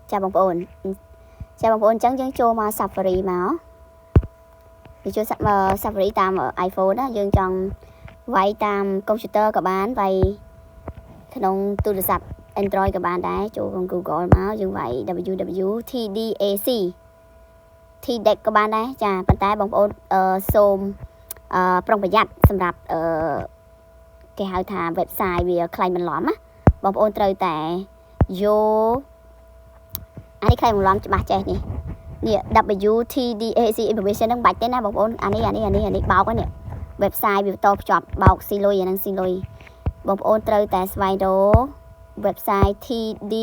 chào bông ồn chẳng dân cho mà Safari máu thì cho Safari tam ở iPhone đó dương trong vay tam computer các bạn vay nông tu được sập Android các bạn đấy cho con Google máu dương vậy www.tdac thì đẹp các bạn đấy chà bàn tay bông ồn xôm prongประหยัด สำหรับគេហៅថា website វាខ្លាំងបន្លំណាបងប្អូនត្រូវតែយកអានេះខ្លាំងបន្លំច្បាស់ចេះនេះនេះ WTDAC information ហ្នឹងបាច់ទេណាបងប្អូនអានេះបោកហ្នឹង website វាបន្តភ្ជាប់បោកស៊ីលុយអាហ្នឹងស៊ីលុយបងប្អូនត្រូវតែស្វែងរក website TD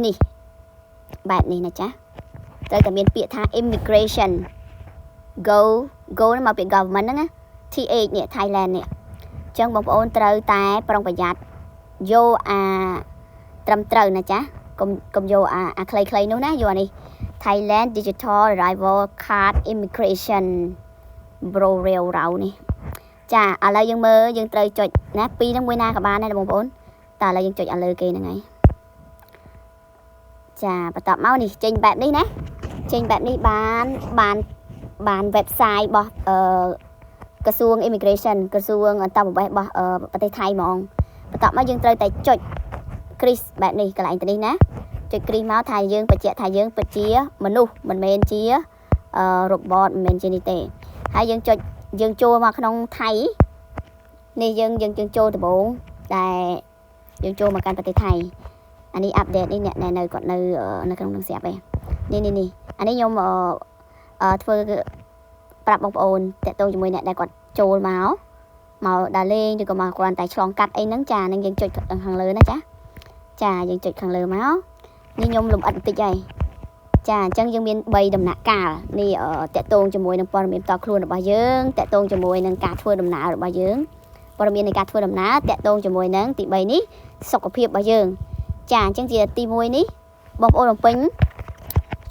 នេះបែបនេះណាចាត្រូវតែមានពាក្យថា immigration go មកពី government ហ្នឹងណា TH នេះ Thailand នេះអញ្ចឹងបងប្អូនត្រូវតែប្រុងប្រយ័ត្នយកត្រឹមត្រូវណាចាកុំយកអាខ្លីៗនោះណាយកអានេះ Thailand Digital Arrival Card Immigration Bureau រៅនេះចាឥឡូវយើងមើលយើងត្រូវចុចណាពីរហ្នឹងមួយណាក៏បានដែរបងប្អូនតែឥឡូវយើងចុចឲ្យលើគេហ្នឹងហើយចាបន្តមកនេះចេញបែបនេះណាចេញបែបនេះបាន website របស់ក្រសួង Immigration ក្រសួងអន្តរប្រវេសន៍របស់ប្រទេសថៃហ្មងបន្តមកយើងត្រូវតែចុច crease បែបនេះកន្លែងទៅនេះណាចុច crease មកថាយើងបញ្ជាក់ថាយើងពិតជាមនុស្សមិនមែនជាrobot មិនមែនជានេះទេហើយយើងចូលមកក្នុងថៃនេះយើងចូលដំបូងដែលយើងចូលមកកាន់ប្រទេសថៃអានេះ update នេះអ្នកនៅគាត់នៅក្នុងនឹងស្រាប់ឯងនេះអានេះខ្ញុំធ្វើប្រាប់បងប្អូនតាក់ទងជាមួយអ្នកដែលគាត់ចូលមកដល់លេងឬក៏មកគ្រាន់តែឆ្លងកាត់អីហ្នឹងចានឹងយើងចុចខាងលើណាចាយើងចុចខាងលើមកនេះខ្ញុំលំអិតបន្តិចហើយចាអញ្ចឹងយើងមាន3ដំណាក់កាលនេះតាក់ទងជាមួយនឹងព័ត៌មានផ្ទាល់ខ្លួនរបស់យើងតាក់ទងជាមួយនឹងការធ្វើដំណើររបស់យើងព័ត៌មាននៃការធ្វើដំណើរតាក់ទងជាមួយនឹងទី3នេះសុខភាពរបស់យើងចាអញ្ចឹងជាទី1នេះបងប្អូនបំពេញ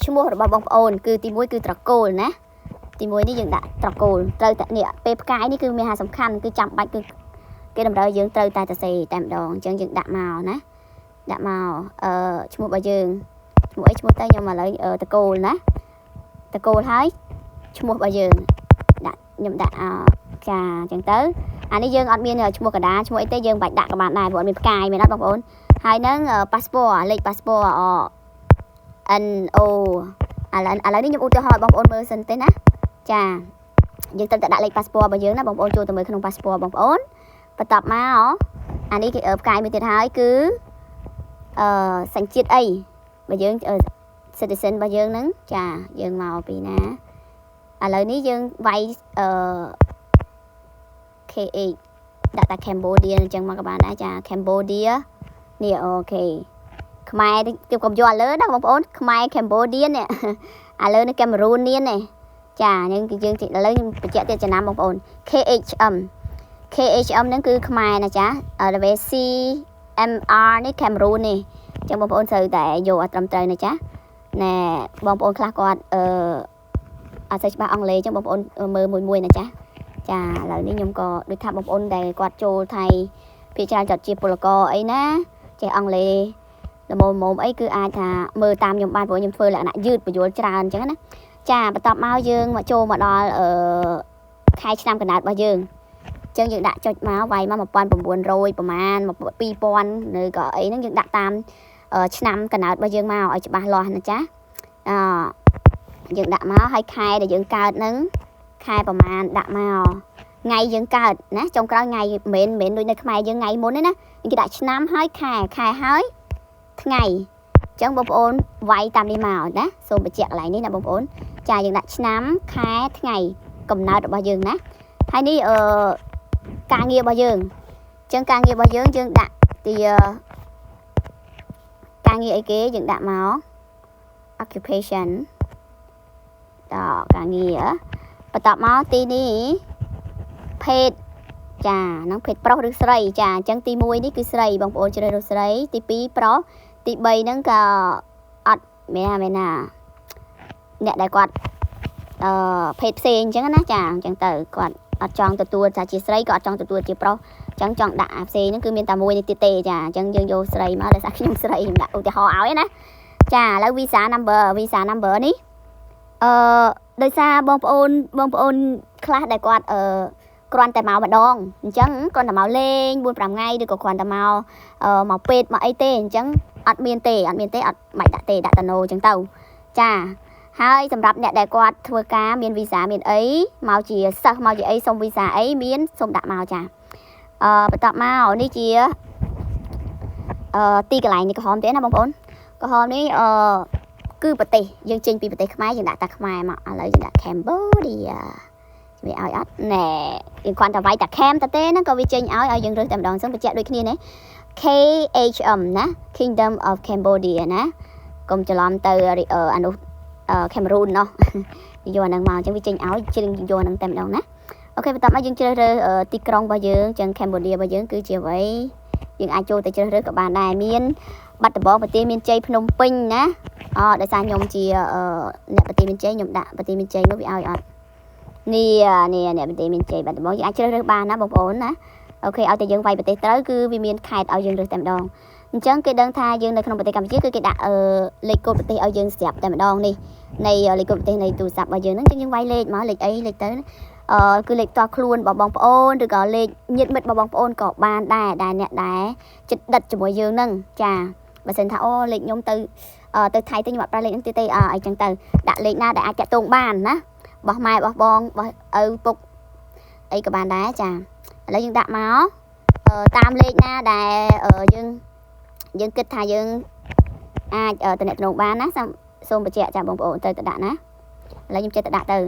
ឈ្មោះរបស់បងប្អូនគឺទី1គឺត្រកូលណាទី1នេះយើងដាក់ត្រកូលត្រូវតែនេះពេលផ្កាយនេះគឺមានសំខាន់គឺចាំបាច់គឺគេតម្រូវយើងត្រូវតែសរសេរតែម្ដងអញ្ចឹងយើងដាក់មកណាដាក់មកឈ្មោះរបស់យើងឈ្មោះអីឈ្មោះទៅខ្ញុំឥឡូវត្រកូលណាត្រកូលហើយឈ្មោះរបស់យើងដាក់ខ្ញុំដាក់ចាអញ្ចឹងទៅអានេះយើងអត់មានឈ្មោះកណ្ដាលឈ្មោះអីទេយើងបាច់ដាក់ក៏បានដែរព្រោះអត់មានផ្កាយមែនអត់បងប្អូនហើយនឹង passport លេខ passport NO ឥឡូវនេះខ្ញុំឧទាហរណ៍បងប្អូនមើលសិនទេណាចាយើងត្រូវតែដាក់លេខ passport របស់យើងណាបងប្អូនចូលទៅមើលក្នុង passport បងប្អូនបន្ទាប់មកអានេះគេផ្កាយមួយទៀតហើយគឺសញ្ជាតិអីបើយើងcitizen របស់យើងហ្នឹងចាយើងមកពីណាឥឡូវនេះយើងវាយKH ដាក់តែ Cambodia អញ្ចឹងមកក៏បានដែរចា Cambodia នេះអូខេខ្មែរខ្ញុំកុំយកឥឡូវណាបងប្អូនខ្មែរ Cambodia នេះឥឡូវនេះ Cameroon នេះចាយើងឥឡូវខ្ញុំបញ្ជាក់ទៀតចំណាំបងប្អូន KHM ហ្នឹងគឺខ្មែរណាចាដល់ CMR នេះ Cameroon នេះអញ្ចឹងបងប្អូនត្រូវតែយកឲ្យត្រឹមត្រូវណាចាណែបងប្អូនខ្លះគាត់អត់សូវច្បាស់អង់គ្លេសអញ្ចឹងបងប្អូនមើលមួយណាចាចាឥឡូវនេះខ្ញុំក៏ដូចថាបងប្អូនដែលគាត់ចូលថៃភាគច្រើនចត់ជាពលករអីណាចេះអង់គ្លេសល្មមអីគឺអាចថាមើលតាមខ្ញុំបានព្រោះខ្ញុំធ្វើលក្ខណៈយឺតបញ្យល់ច្រើនអញ្ចឹងណាចាបន្ទាប់មកយើងមកចូលមកដល់ខែឆ្នាំកំណើតរបស់យើងអញ្ចឹងយើងដាក់ចុចមកវាយមក1900ប្រហែល2000ឬក៏អីហ្នឹងយើងដាក់តាមឆ្នាំកំណើតរបស់យើងមកឲ្យច្បាស់លាស់ណាចាយើងដាក់មកហើយខែដែលយើងកើតហ្នឹងខែប្រហែលដាក់មកថ្ងៃយើងកើតណាចុងក្រោយថ្ងៃមិនមែនដូចនៅខ្មែរយើងថ្ងៃមុនទេណាគេដាក់ឆ្នាំហើយខែហើយថ្ងៃអញ្ចឹងបងប្អូនវាយតាមនេះមកណាសូមបញ្ជាក់កន្លែងនេះណាបងប្អូនចាយើងដាក់ឆ្នាំខែថ្ងៃកំណើតរបស់យើងណាហើយនេះការងាររបស់យើងអញ្ចឹងការងាររបស់យើងដាក់ទីការងារអីគេយើងដាក់មក occupation ដល់ការងារបន្ទាប់មកទីនេះភេទចាហ្នឹងភេទប្រុសឬស្រីចាអញ្ចឹងទី1នេះគឺស្រីបងប្អូនជ្រើសរើសស្រីទី2ប្រុសទី3ហ្នឹងក៏អត់មែនណាអ្នកដែលគាត់ភេទផ្សេងអញ្ចឹងណាចាអញ្ចឹងទៅគាត់អត់ចង់ទទួលថាជាស្រីក៏អត់ចង់ទទួលជាប្រុស chẳng chọn đã xe nó cứ miền tà mùi này tê chà chẳng dương vô sợi mà là sao nhung sợi đã ủi họ áo ấy nè chà lấy visa number ní đời xa bông ôn class đại quạt con tà màu mà đong chẳng con tà màu lên buôn làm ngay được con tà màu màu pet màu ấy tê chẳng ọt miền tê ọt mày đã tà nô chẳng tàu chà haiสำหรับអ្នកដែលគាត់ធ្វើការមានវីសាមានអីមកជាសិស្សមកជាអីសុំវីសាអីមានសុំដាក់មកចាបន្ទាប់មកនេះជាទីកន្លែងនេះក្រហមទេណាបងប្អូនក្រហមនេះគឺប្រទេសយើងចេញពីប្រទេសខ្មែរយើងដាក់តាខ្មែរមកឥឡូវយើងដាក់ Cambodia វាឲ្យអត់ណែយើងគ្រាន់តែវាយតា Cam តែទេហ្នឹងក៏វាចេញឲ្យយើងរើសតែម្ដងចឹងបញ្ជាក់ដូចគ្នានេះ KHM ណា Kingdom of Cambodia ណាកុំច្រឡំទៅអានោះCameroon ណោះយកអាហ្នឹងមកអញ្ចឹងវាចេញឲ្យជ្រៀងយកអាហ្នឹងតែម្ដងណាអូខេបន្ទាប់មកយើងជ្រើសរើសទីក្រុងរបស់យើងចឹង Cambodia របស់យើងគឺជាអ្វីយើងអាចចូលទៅជ្រើសរើសក៏បានដែរមានបាត់ដំបងប្រទេសមានជ័យភ្នំពេញណាដោយសារខ្ញុំជាអ្នកប្រទេសមានជ័យខ្ញុំដាក់ប្រទេសមានជ័យនោះវាឲ្យអត់នេះអ្នកប្រទេសមានជ័យបាត់ដំបងយើងអាចជ្រើសរើសបានណាបងប្អូនណាអូខេឲ្យតែយើងវាយប្រទេសត្រូវគឺវាមានខេត្តឲ្យយើងរើសតែម្ដងអញ្ចឹងគេដឹងថាយើងនៅក្នុងប្រទេសកម្ពុជាគឺគេដាក់លេខកូដប្រទេសឲ្យយើងស្រាប់តែម្ដងនេះនៃលេខកូដប្រទេសនៃទូរស័ព្ទរបស់យើងហ្នឹងអញ្ចឹងយើងវាយលេខមកលេខអីលេខទៅគឺលេខផ្ទាល់ខ្លួនរបស់បងប្អូនឬក៏លេខញាតិមិត្តរបស់បងប្អូនក៏បានដែរអ្នកដែរចិត្តដិតជាមួយយើងហ្នឹងចាបើសិនថាអូលេខខ្ញុំទៅថៃទៅខ្ញុំអត់ប្រើលេខហ្នឹងទេអីចឹងទៅដាក់លេខណាដែលអាចតាក់ទងបានណាបោះម៉ែបោះបងបោះឪពុកអីក៏បានដែរចាឥឡូវយើងដាក់មកតាមលេខណាដែលយើងគិតថាយើងអាចតំណែងបានណាសូមបញ្ជាក់ចាបងប្អូនត្រូវទៅដាក់ណាឥឡូវខ្ញុំចេះទៅដាក់ទៅ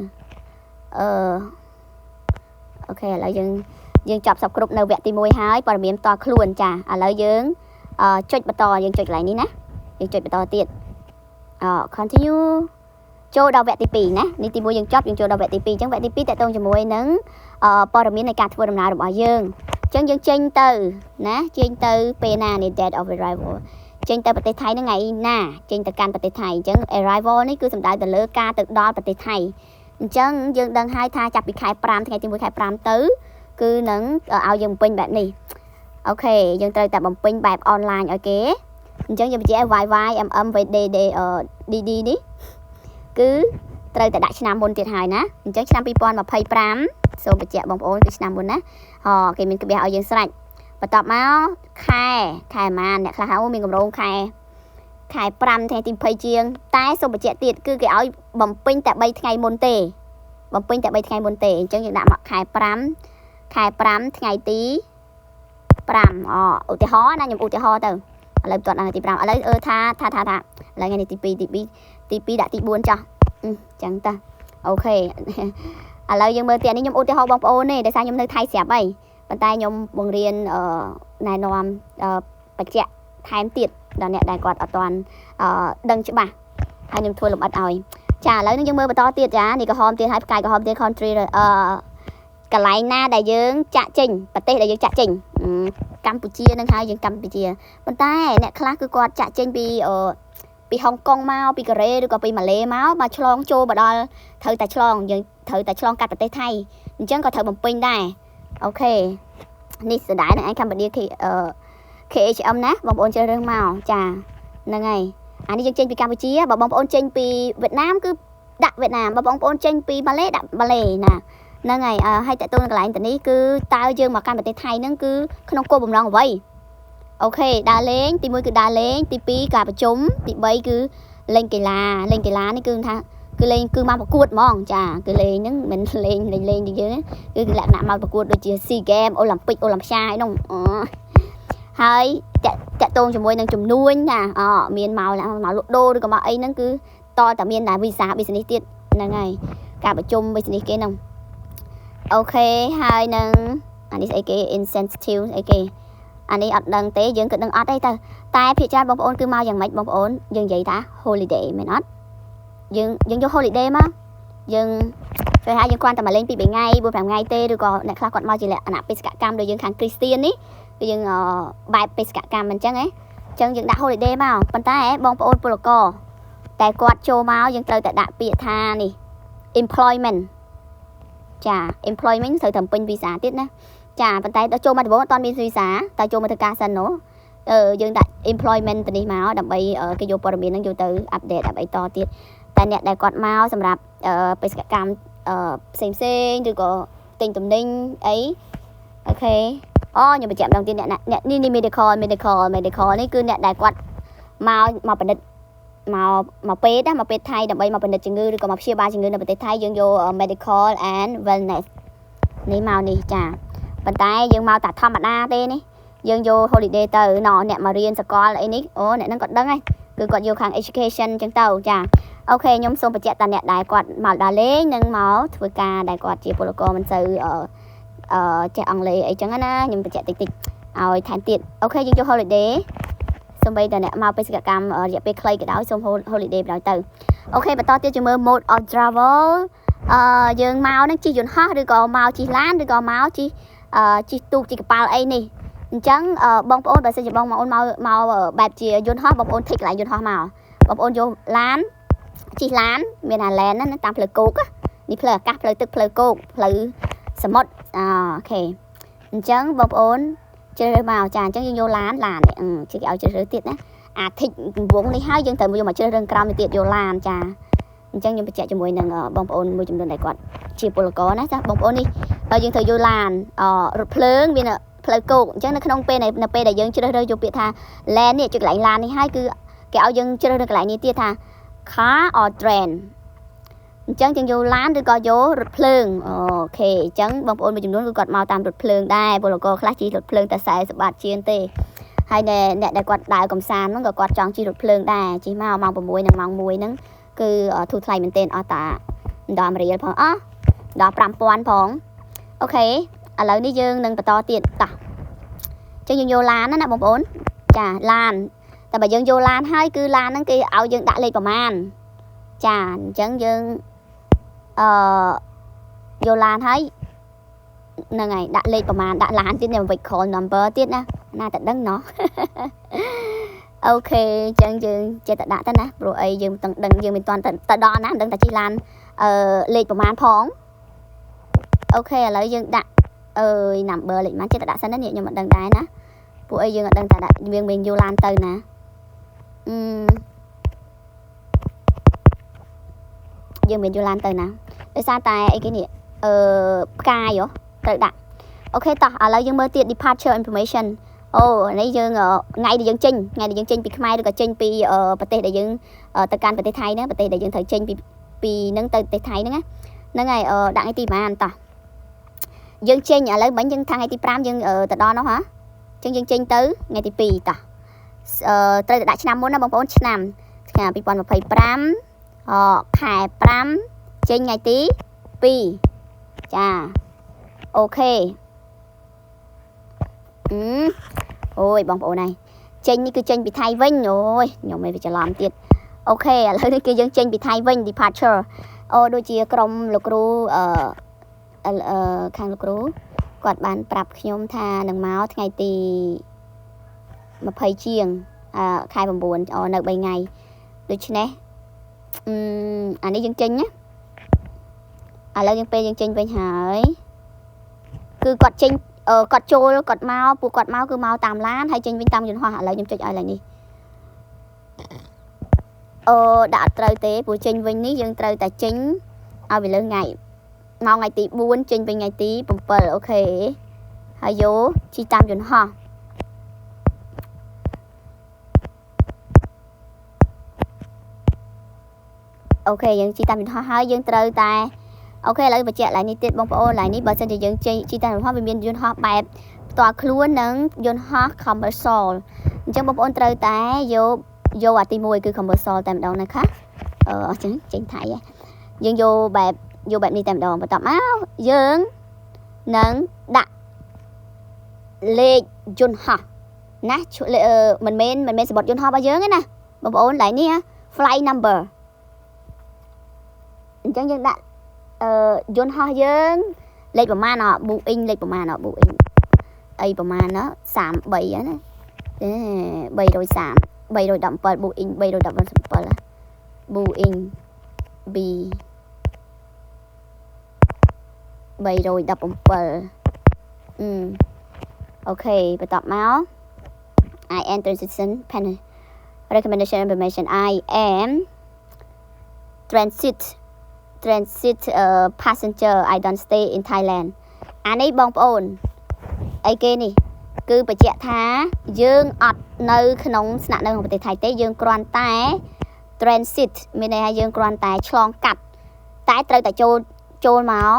អូខេឥឡូវយើងចប់សពគ្រប់នៅវគ្គទី1ហើយព័ត៌មានតខ្លួនចាឥឡូវយើងចុចបន្តយើងចុចកន្លែងនេះណាយើងចុចបន្តទៀតcontinue ចូលដល់វគ្គទី2ណានេះទី1យើងចប់យើងចូលដល់វគ្គទី2អញ្ចឹងវគ្គទី2តកតងជាមួយនឹងព័ត៌មាននៃការធ្វើដំណើររបស់យើងអញ្ចឹងយើងចេញទៅណាចេញទៅពេលណានេះ date of arrival ចេញទៅប្រទេសថៃហ្នឹងថ្ងៃណាចេញទៅកាន់ប្រទេសថៃអញ្ចឹង arrival នេះគឺសំដៅទៅលើការទៅដល់ប្រទេសថៃអញ្ចឹងយើងដឹងហើយថាចាប់ពីខែ5ថ្ងៃទី1ខែ5ទៅគឺនឹងឲ្យយើងបំពេញបែបនេះអូខេយើងត្រូវតែបំពេញបែប online ឲ្យគេអញ្ចឹងយើងបញ្ជាក់ YYMM VDD DD នេះគឺត្រូវតែដាក់ឆ្នាំមុនទៀតហើយណាអញ្ចឹងឆ្នាំ2025សូមបញ្ជាក់បងប្អូនគឺឆ្នាំមុនណាគេមានក្បៀសឲ្យយើងស្រេចបន្ទាប់មកខែម៉ានអ្នកខ្លះហៅមានកម្រងខែ5ថ្ងៃទី20ជាងតែសូមបញ្ជាក់ទៀតគឺគេឲ្យបំពេញតែ3ថ្ងៃមុនទេបំពេញតែ3ថ្ងៃមុនទេអញ្ចឹងយើងដាក់មកខែ5ថ្ងៃទី5ឧទាហរណ៍ណាខ្ញុំឧទាហរណ៍ទៅឥឡូវគាត់ដល់ថ្ងៃទី5ឥឡូវថាឥឡូវថ្ងៃនេះទី2ដាក់ទី4ចោះចឹងតើអូខេឥឡូវយើងមើលទៀតនេះខ្ញុំឧទាហរណ៍បងប្អូនទេដោយសារខ្ញុំនៅថៃស្រាប់ហើយប៉ុន្តែខ្ញុំបង្រៀនណែនាំបញ្ជាក់ថែមទៀតដល់អ្នកដែលគាត់អត់ទាន់ដឹងច្បាស់ហើយខ្ញុំធ្វើលម្អិតឲ្យចាឥឡូវនេះយើងមើលបន្តទៀតចានេះក្រហមទៀតហើយផ្កាយក្រហមទៀត country កន្លែងណាដែលយើងចាក់ចេញប្រទេសដែលយើងចាក់ចេញកម្ពុជានឹងហើយយើងកម្ពុជាប៉ុន្តែអ្នកខ្លះគឺគាត់ចាក់ចេញពីហុងកុងមកពីកូរ៉េឬក៏ពីម៉ាឡេមកឆ្លងចូលមកដល់ត្រូវតែឆ្លងយើងត្រូវតែឆ្លងកាត់ប្រទេសថៃអញ្ចឹងក៏ត្រូវបំពេញដែរអូខេនេះស្ដាយនឹងឯងកម្ពុជាKHM ណាបងប្អូនជ្រើសរើសមកចាហ្នឹងហើយអានេះយើងចេញពីកម្ពុជាបើបងប្អូនចេញពីវៀតណាមគឺដាក់វៀតណាមបើបងប្អូនចេញពីម៉ាឡេដាក់ម៉ាឡេណាហ្នឹងហើយហើយតើតើកន្លែងទៅនេះគឺតើយើងមកកាន់ប្រទេសថៃហ្នឹងគឺក្នុងគោលបំណងអ្វីអូខេដើរលេងទី1គឺដើរលេងទី2ការប្រជុំទី3គឺលេងកីឡានេះគឺថាគឺលេងគឺមកប្រកួតហ្មងចាគឺលេងហ្នឹងមិនលេងដូចយើងគឺលក្ខណៈមកប្រកួតដូចជា SEA Games អូឡ িম্প ិកអូឡ িম্প ាហ្នឹងហើយតាក់ទងជាមួយនឹងជំនួញណាមានមកលក់ដូរឬក៏មកអីហ្នឹងគឺតតែមានតែវីសា business ទៀតហ្នឹងហើយការប្រជុំ business គេហ្នឹងអូខេហើយនឹងអានេះស្អីគេ incentive អីគេអានេះអត់ដឹងទេយើងគិតដឹងអត់ទេតែភាគច្រើនបងប្អូនគឺមកយ៉ាងម៉េចបងប្អូនយើងនិយាយថា holiday មែនអត់យើងយក holiday មកយើងគេហៅយើងគ្រាន់តែមកលេង2 3ថ្ងៃ4 5ថ្ងៃទេឬក៏អ្នកខ្លះគាត់មកជាលក្ខណៈបេសកកម្មដូចយើងខាង Christian នេះគឺយើងបែបបេសកកម្មអញ្ចឹងហ៎អញ្ចឹងយើងដាក់ holiday មកប៉ុន្តែបងប្អូនពលករតែគាត់ចូលមកយើងត្រូវតែដាក់ពាក្យថានេះ employment ចា employment ត្រូវតែពេញវីសាទៀតណា ចាប៉ុន្តែដល់ចូលមកដំបូងអត់មានវីសាតែចូលមកធ្វើការសិនណូយើងដាក់ employment ទៅនេះមកដើម្បីគេយកព័ត៌មានហ្នឹងយកទៅ update ដើម្បីតទៀតតែអ្នកដែលគាត់មកសម្រាប់បេសកកម្មផ្សេងឬក៏ទិញទំនិញអីអូខេខ្ញុំបញ្ជាក់ម្ដងទៀតអ្នកនេះ medical នេះគឺអ្នកដែលគាត់មកបណ្ឌិតមកពេទ្យមកពេទ្យថៃដើម្បីមកបណ្ឌិតជំងឺឬក៏មកព្យាបាលជំងឺនៅប្រទេសថៃយើងយក medical and wellness នេះមកនេះចាប៉ុន្តែយើងមកតែធម្មតាទេនេះយើងយក holiday ទៅអ្នកមករៀនសាកលអីនេះអ្នកហ្នឹងគាត់ដឹងហើយគឺគាត់យកខាង education អញ្ចឹងទៅចាអូខេខ្ញុំសូមបញ្ជាក់តាអ្នកដែលគាត់មកដល់លេងនឹងមកធ្វើការដែលគាត់ជាពលករមិនសូវចេះអង់គ្លេសអីចឹងណាខ្ញុំបញ្ជាក់តិចឲ្យថែមទៀតអូខេយើងយក holiday សូម្បីតែអ្នកមកបេសកកម្មរយៈពេលខ្លីក៏ដោយសូម holiday បណ្ដោយទៅអូខេបន្តទៀតជាមួយ mode of travel យើងមកនឹងជិះយន្តហោះឬក៏មកជិះឡានឬក៏មកជិះទូកជិះកប៉ាល់អីនេះអញ្ចឹងបងប្អូនបើសិនជាបងប្អូនមកបែបជាយន្តហោះបងប្អូនthíchកន្លែងយន្តហោះមកបងប្អូនយកឡានជិះឡានមានអាឡែនណាតាមផ្លូវគោកនេះផ្លូវអាកាសផ្លូវទឹកផ្លូវគោកផ្លូវសមុទ្រអូខេអញ្ចឹងបងប្អូនជ្រើសរើសមកចាអញ្ចឹងយើងយកឡានជិះឲ្យជ្រើសរើសទៀតណាអាthíchវងនេះហើយយើងត្រូវយកមកជ្រើសរើសក្រោមនេះទៀតយកឡានចាអញ្ចឹងខ្ញុំបញ្ជាក់ជាមួយនឹងបងប្អូនមួយចំនួនដែលគាត់ជាពលករណាចាបងប្អូននេះយើងត្រូវយកឡានរថភ្លើងមានផ្លូវគោកអញ្ចឹងនៅក្នុងពេលដែលយើងជ្រើសរើសយកពាក្យថា land នេះជាកន្លែងឡាននេះហើយគឺគេឲ្យយើងជ្រើសរើសកន្លែងនេះទៀតថា car or train អញ្ចឹងយើងយកឡានឬក៏យករថភ្លើងអូខេអញ្ចឹងបងប្អូនមួយចំនួនគឺគាត់មកតាមរថភ្លើងដែរពលករខ្លះជិះរថភ្លើងតែ40បាតជាងទេហើយអ្នកដែលគាត់ដើរកំសាន្តហ្នឹងក៏គាត់ចង់ជិះរថភ្លើងដែរជិះមកម៉ោង6និងម៉ោង1ហ្នឹងគឺធូរថ្លៃមែនទែនអស់តា10រៀលផងដល់5000ផងអូខេឥឡូវនេះយើងនឹងបន្តទៀតតោះអញ្ចឹងយើងយកឡានណាបងប្អូនចាឡានតែបើយើងយកឡានហើយគឺឡានហ្នឹងគេឲ្យយើងដាក់លេខប្រមាណចាអញ្ចឹងយើងយកឡានហើយហ្នឹងហើយដាក់លេខប្រមាណដាក់ឡានទៀត vehicle number ទៀតណាតែដឹងណោះអូខេអញ្ចឹងយើងចេះតែដាក់ទៅណាព្រោះអីយើងមិនដឹងយើងមិនទាន់ទៅដល់ណាមិនដឹងតែជិះឡានលេខប្រមាណផងអូខេឥឡូវយើងដាក់number លេខប៉ុន្មានចេះតែដាក់សិនណានេះខ្ញុំមិនដឹងដែរណាពួកអីយើងអត់ដឹងតែដាក់យើងវិញយកឡានទៅណាយើងមានយកឡានទៅណាដោយសារតែអីគេនេះផ្កាយត្រូវដាក់អូខេតោះឥឡូវយើងមើលទៀត departure information នេះយើងថ្ងៃដែលយើងចេញពីខ្មែរឬក៏ចេញពីប្រទេសដែលយើងទៅកាន់ប្រទេសថៃហ្នឹងប្រទេសដែលយើងត្រូវចេញពីហ្នឹងទៅប្រទេសថៃហ្នឹងហ្នឹងហើយដាក់ថ្ងៃទីប៉ុន្មានតោះយើងចេញឥឡូវមិញយើងថ្ងៃទី5យើងទៅដល់នោះហ៎អញ្ចឹងយើងចេញទៅថ្ងៃទី2តោះត្រូវតែដាក់ឆ្នាំមុនណាបងប្អូនឆ្នាំ2025ខែ5ចេញថ្ងៃទី2ចាអូខេអូយបងប្អូនហើយចេញនេះគឺចេញពីថៃវិញអូយខ្ញុំមិនច្រឡំទៀតអូខេឥឡូវនេះគឺយើងចេញពីថៃវិញ departure ដូចជាក្រុមលោកគ្រូខាងលោកគ្រូគាត់បានប្រាប់ខ្ញុំថានឹងមកថ្ងៃទី20ជាងខែ9នៅ3ថ្ងៃដូច្នេះអានេះយើងចេញណាឥឡូវយើងពេលយើងចេញវិញហើយគឺគាត់ចេញគាត់ចូលគាត់មកពួកគាត់មកគឺមកតាមឡានហើយចេញវិញតាមយន្តហោះឥឡូវខ្ញុំចុចឲ្យឡើងនេះដាក់ត្រូវទេព្រោះចេញវិញនេះយើងត្រូវតែចេញឲ្យវាលើថ្ងៃមកថ្ងៃទី4ចេញវិញថ្ងៃទី7អូខេហើយយកជិះតាមយន្តហោះអូខេយើងជិះតាមយន្តហោះហើយយើងត្រូវតែអូខេឥឡូវបញ្ជាក់ឡើងនេះទៀតបងប្អូនឡើងនេះបើសិនជាយើងជិះតាមយន្តហោះវាមានយន្តហោះបែបផ្ទាល់ខ្លួននិងយន្តហោះ commercial អញ្ចឹងបងប្អូនត្រូវតែយកអាទី1គឺ commercial តែម្ដងนะคะអញ្ចឹងចេញថៃយើងយកបែបនេះតែម្ដងបន្ទាប់មកយើងនឹងដាក់លេខយន្តហោះណាមិនមែនសម្បត្តិយន្តហោះរបស់យើងទេណាបងប្អូនឡើងនេះ flight number អញ្ចឹងយើងដាក់យន្តហោះយើងលេខប្រមាណBoeing លេខប្រមាណBoeing អីប្រមាណណា33ណា317 Boeing 317 Boeing B 317 អូខេបន្តមក I am transition pen recommendation information I am transit passenger I don't stay in Thailand អានេះបងប្អូនអីគេនេះគឺបញ្ជាក់ថាយើងអត់នៅក្នុងស្នាក់នៅក្នុងប្រទេសថៃទេយើងគ្រាន់តែ transit មានន័យថាយើងគ្រាន់តែឆ្លងកាត់តែត្រូវតែចូលមក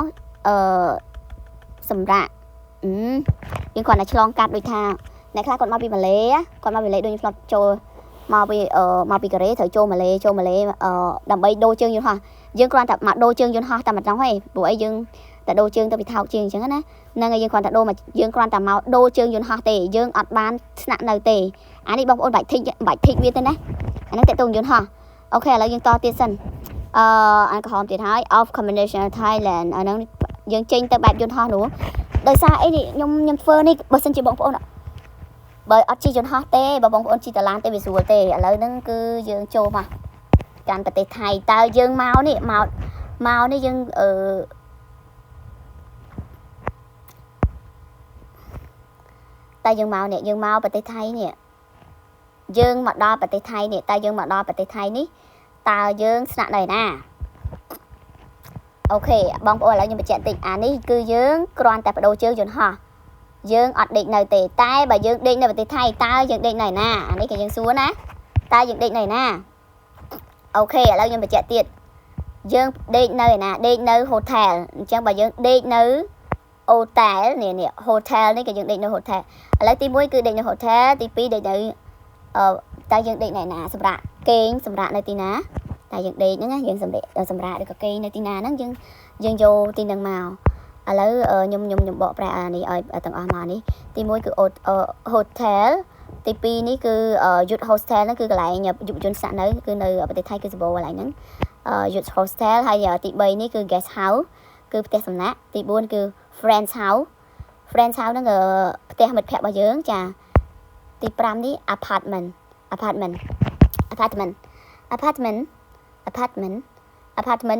សម្រាប់យើងគ្រាន់តែឆ្លងកាត់ដូចថាអ្នកខ្លះគាត់មកពីម៉ាឡេដូចខ្ញុំធ្លាប់ចូលមកពីកូរ៉េត្រូវចូលម៉ាឡេដើម្បីដូរជើងយន្តហោះយើងគ្រាន់តែមកដូរជើងយន្តហោះតែម្ដងហេព្រោះអីយើងតែដូរជើងទៅពីថោកជាងអញ្ចឹងណាហ្នឹងហើយយើងគ្រាន់តែយើងគ្រាន់តែមកដូរជើងយន្តហោះទេយើងអត់បានស្នាក់នៅទេអានេះបងប្អូនបាច់ធីកវាទេណាអាហ្នឹងតើតើយន្តហោះអូខេឥឡូវយើងតទៀតសិនអានក្រហមទៀតហើយ of combination Thailand អាហ្នឹងយើងចេញទៅបែបយន្តហោះនោះដោយសារអីនេះខ្ញុំធ្វើនេះបើសិនជាបងប្អូនបើអត់ជិះយន្តហោះទេបើបងប្អូនជិះតាឡានទេវាស្រួលទេឥឡូវហ្នឹងគឺយើងចូលមកកាន់ប្រទេសថៃតើយើងមកនេះយើងតែយើងមកប្រទេសថៃនេះយើងមកដល់ប្រទេសថៃនេះតើយើងមកដល់ប្រទេសថៃនេះតើយើងស្នាក់នៅណាអូខេបងប្អូនឥឡូវខ្ញុំបញ្ជាក់តិចអានេះគឺយើងគ្រាន់តែបដូរជើងយន្តហោះយើងអត់ដេកនៅទេតែបើយើងដេកនៅប្រទេសថៃតើយើងដេកនៅណាអានេះក៏យើងសួរណាតើយើងដេកនៅណាអូខេឥឡូវខ្ញុំបញ្ជាក់ទៀតយើងដេកនៅឯណាដេកនៅ hotel អញ្ចឹងបើយើងដេកនៅ hotel នេះ hotel នេះក៏យើងដេកនៅ hotel ឥឡូវទី1គឺដេកនៅ hotel ទី2ដេកនៅតើយើងដេកនៅណាសម្រាប់គេងសម្រាប់នៅទីណាតែយើងដេកហ្នឹងណាយើងសម្រាប់ឬក៏គេងនៅទីណាហ្នឹងយើងយកទីហ្នឹងមកឥឡូវខ្ញុំបកប្រែអានេះឲ្យទាំងអស់មកនេះទី1គឺ hotel ទី2នេះគឺyouth hostel ហ្នឹងគឺកន្លែងយុវជនស្នាក់នៅគឺនៅប្រទេសថៃគឺសម្បូរកន្លែងហ្នឹងyouth hostel ហើយទី3នេះគឺ guest house គឺផ្ទះសំណាក់ទី4គឺ friends house ហ្នឹងផ្ទះមិត្តភ័ក្តិរបស់យើងចាទី5នេះ apartment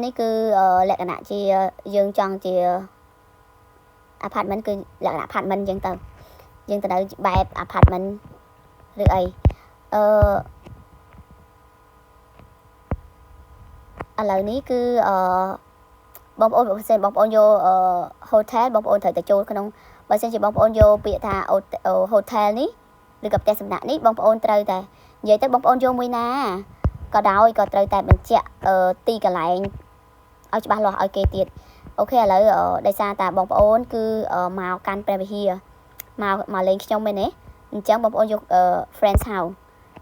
នេះគឺលក្ខណៈជាយើងចង់ជា apartment គឺលក្ខណៈ apartment អញ្ចឹងទៅយើងទៅនៅបែប apartment ឬអីឥឡូវនេះគឺបងប្អូនបើសិនបងប្អូនយក hotel បងប្អូនត្រូវតែចូលក្នុងបើសិនជាបងប្អូនយកពាក្យថា hotel នេះឬក៏ផ្ទះសំណាក់នេះបងប្អូនត្រូវតែនិយាយទៅបងប្អូនយកមួយណាក៏ដោយក៏ត្រូវតែបញ្ជាក់ទីកន្លែងឲ្យច្បាស់លាស់ឲ្យគេទៀតអូខេឥឡូវដោយសារតាបងប្អូនគឺមកកាន់ព្រះវិហារមកលេងខ្ញុំមែនទេអញ្ចឹងបងប្អូនយក friends house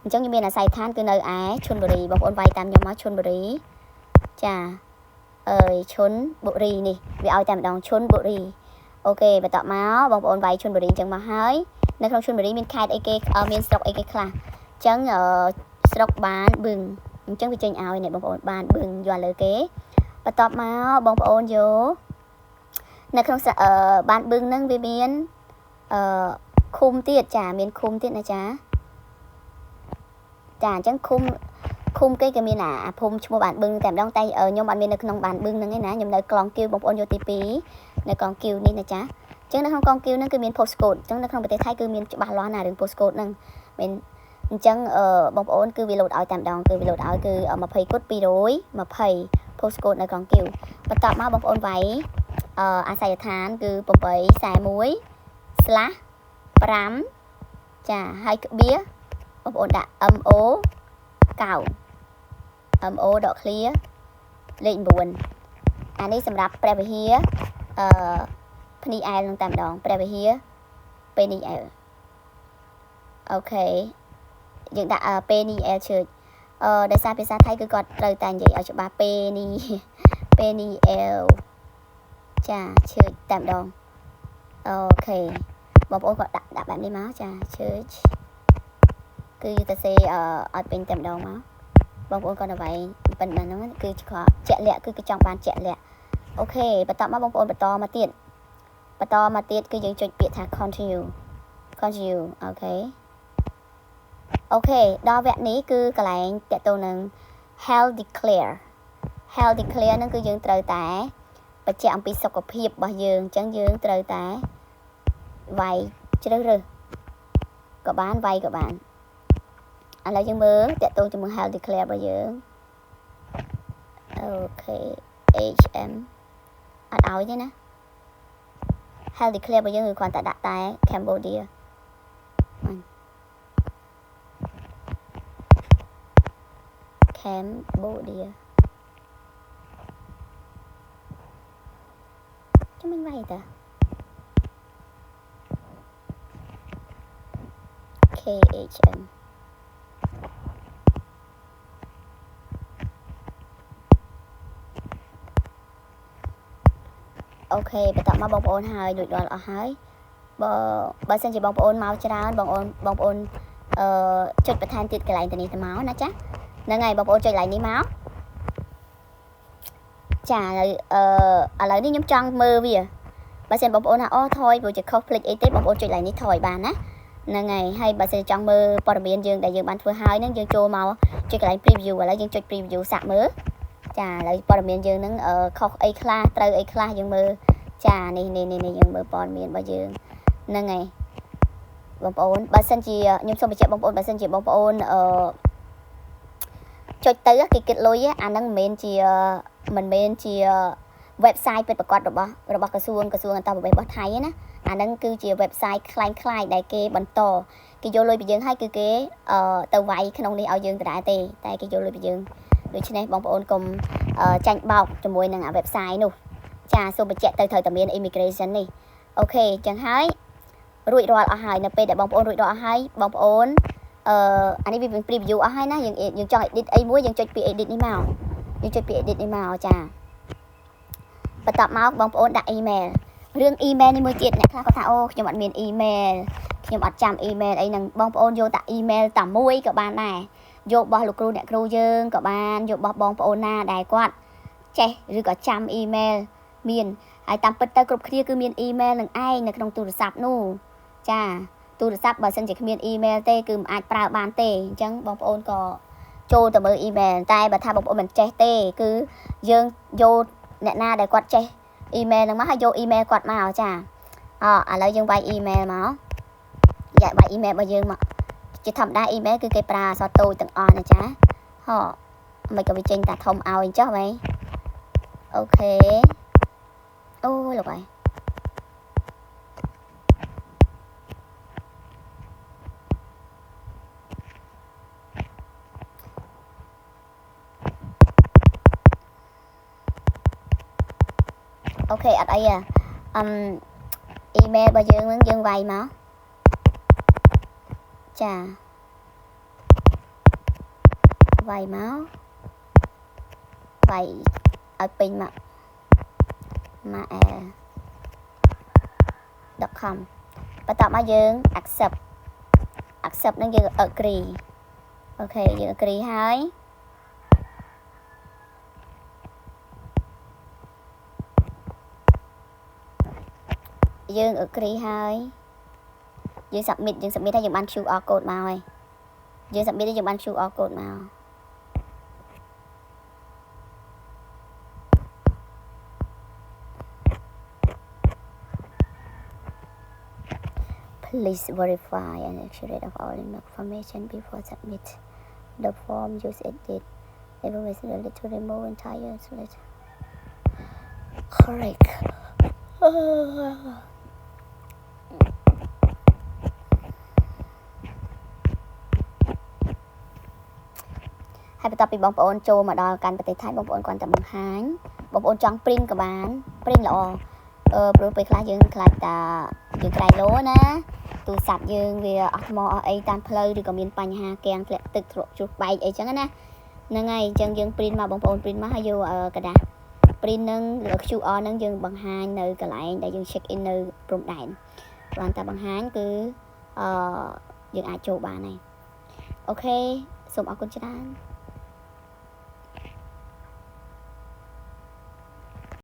អញ្ចឹងខ្ញុំមានអាស័យដ្ឋានគឺនៅឯឈុនបុរីបងប្អូនវាយតាមខ្ញុំមកឈុនបុរីចាឈុនបុរីនេះវាឲ្យតែម្ដងឈុនបុរីអូខេបន្តមកបងប្អូនវាយឈុនបុរីអញ្ចឹងមកហើយនៅក្នុងឈុនបុរីមានខេត្តអីគេមានស្រុកអីគេខ្លះអញ្ចឹងស្រុកបានបឹងអញ្ចឹងវាចេញឲ្យនេះបងប្អូនបានបឹងយកលើគេបន្ទាប់មកបងប្អូនយកនៅក្នុងបានបឹងហ្នឹងវាមានឃុំទៀតចាមានឃុំទៀតណាចាអញ្ចឹងឃុំគេក៏មានអាភូមិឈ្មោះបានបឹងតែម្ដងតែខ្ញុំអត់មាននៅក្នុងបានបឹងហ្នឹងឯណាខ្ញុំនៅក្លងគៀវបងប្អូនយកទី2នៅក្លងគៀវនេះណាចាអញ្ចឹងនៅក្នុងក្លងគៀវហ្នឹងគឺមាន postcode អញ្ចឹងនៅក្នុងប្រទេសថៃគឺមានច្បាស់លាស់ណារឿង postcode ហ្នឹងមានអញ្ចឹងបងប្អូនគឺវាលោតឲ្យតែម្ដងគឺវាលោតឲ្យគឺ20គុត220 postcode នៅក្លងគៀវបន្ទាប់មកបងប្អូនវាយអាស័យដ្ឋានគឺ841/5ចាហើយក្បៀសបងប្អូនដាក់ MO ដក clear លេខ9អានេះសម្រាប់ព្រះវិហារភ្នីអែលនឹងតែម្ដងព្រះវិហារពេលនេះអែលអូខេយើងដាក់ពេលនេះអែលជើចដោយសារភាសាថៃគឺគាត់ត្រូវតែនិយាយឲ្យច្បាស់ពេលនេះអែលចាជើចតែម្ដងអូខេបងប្អូនគាត់ដាក់បែបនេះមកចាជើចគឺទៅសេឲ្យពេញតែម្ដងមកបងប្អូនគាត់ទៅវាយប៉ុណ្ណឹងហ្នឹងគឺគាត់ជាក់លាក់គឺគេចង់បានជាក់លាក់អូខេបន្តមកបងប្អូនបន្តមកទៀតគឺយើងចុចពាក្យថា continue អូខេដល់វគ្គនេះគឺកន្លែងតេតទៅនឹង health declare ហ្នឹងគឺយើងត្រូវតែបញ្ជាក់អំពីសុខភាពរបស់យើងអញ្ចឹងយើងត្រូវតែ វាយជ្រើសរើសក៏បានវាយក៏បានឥឡូវយើងមើលតាក់ទងជាមួយ health declare របស់យើងអូខេ HM អត់ឲ្យទេណា health declare របស់យើងគឺគ្រាន់តែដាក់តែ Cambodia Cambodia ចាំមិនវាយតា KHM អូខេបន្តមកបងប្អូនហើយដូចដល់អស់ហើយបើសិនជាបងប្អូនមកច្រើនបងប្អូនចុចបន្ថែមទៀតកន្លែងទៅនេះទៅមកណាចាហ្នឹងហើយបងប្អូនចុចកន្លែងនេះមកចាឥឡូវនេះខ្ញុំចង់មើលវាបើសិនបងប្អូនថាអូថយព្រោះជាខុសភ្លេចអីទេបងប្អូនចុចកន្លែងនេះថយបានណាហ្នឹងហើយបើសិនចង់មើលព័ត៌មានយើងដែលយើងបានធ្វើហើយហ្នឹងយើងចូលមកចុចកន្លែង preview ឥឡូវយើងចុច preview សាក់មើលចាឥឡូវព័ត៌មានយើងហ្នឹងខុសអីខ្លះត្រូវអីខ្លះយើងមើលចានេះយើងមើលព័ត៌មានរបស់យើងហ្នឹងហើយបងប្អូនបើសិនជាខ្ញុំសូមបញ្ជាក់បងប្អូនបើសិនជាបងប្អូនចុចទៅគេគិតលុយអាហ្នឹងមិនមែនជា website ពិតប្រាកដរបស់ក្រសួងអន្តរប្រវេសន៍របស់ថៃណាអាហ្នឹងគឺជា website คล้ายៗដែលគេបន្តគេយកលុយពីយើងហើយគឺគេទៅវាយក្នុងនេះឲ្យយើងដដែលទេតែគេយកលុយពីយើងដូច្នេះបងប្អូនកុំចាញ់បោកជាមួយនឹងអា website នោះចាសូមបញ្ជាក់ទៅត្រូវតែមាន immigration នេះអូខេអញ្ចឹងហើយរួចរាល់អស់ហើយនៅពេលដែលបងប្អូនរួចរាល់អស់ហើយបងប្អូនអានេះវា preview អស់ហើយណាយើងចង់ edit អីមួយយើងចុចពី edit នេះមកចាបន្ទាប់មកបងប្អូនដាក់ email រឿង email នេះមួយទៀតអ្នកខ្លះគាត់ថាអូខ្ញុំអត់មាន email ខ្ញុំអត់ចាំ email អីហ្នឹងបងប្អូនយកតែ email តែមួយក៏បានដែរយករបស់លោកគ្រូអ្នកគ្រូយើងក៏បានយករបស់បងប្អូនណាដែលគាត់ចេះឬក៏ចាំ email មានហើយតាមពិតទៅគ្រប់គ្នាគឺមាន email នឹងឯងនៅក្នុងទូរស័ព្ទនោះចាទូរស័ព្ទបើសិនជាគ្មាន email ទេគឺមិនអាចប្រើបានទេអញ្ចឹងបងប្អូនក៏ចូលទៅមើល email តែបើថាបងប្អូនមិនចេះទេគឺយើងយកអ្នកណាដែលគាត់ចេះ email ហ្នឹងមកហើយយក email គាត់មកចាឥឡូវយើងវាយ email មកវាយ email របស់យើងមកជាធម្មតា email គឺគេប្រើអក្សរតូចទាំងអស់ណាចាមិនក៏វាចេញតែធំឲ្យអញ្ចឹងហ៎អូខេអូលោកហើយអូខេអត់អីemail របស់យើងហ្នឹងយើងវាយមកចាវាយមកវាយឲ្យពេញមកmail.com បន្ទាប់មកយើង accept ហ្នឹងយើង agree អូខេយើង agree ហើយយើង agree ហើយយើង submit ហើយយើងបាន QR code មកហើយយើង submit ហើយយើងបាន QR code មកPlease verify and accurate of all information before submit the form. Use edit information related to remove entire letter. Correct. ហើយបន្ទាប់ពីបងប្អូនចូលមកដល់កាន់ប្រទេសថៃបងប្អូនគ្រាន់តែបង្ហាញបងប្អូនចង់ print ក៏បាន print ល្អព្រោះពេលខ្លះយើងខ្លាចតាយើងក្រៃលោណាទូរស័ព្ទយើងវាអស់ថ្មអស់អីតាមផ្លូវឬក៏មានបញ្ហាគាំងធ្លាក់ទឹកជ្រក់ជ្រុះបែកអីចឹងណាហ្នឹងហើយអញ្ចឹងយើង print មកបងប្អូន print មកហើយយកกระดาษ print នឹងឬ QR នឹងយើងបង្ហាញនៅកន្លែងដែលយើង check in នៅព្រំដែនគ្រាន់តែបង្ហាញគឺយើងអាចចូលបានហើយអូខេសូមអរគុណច្រើន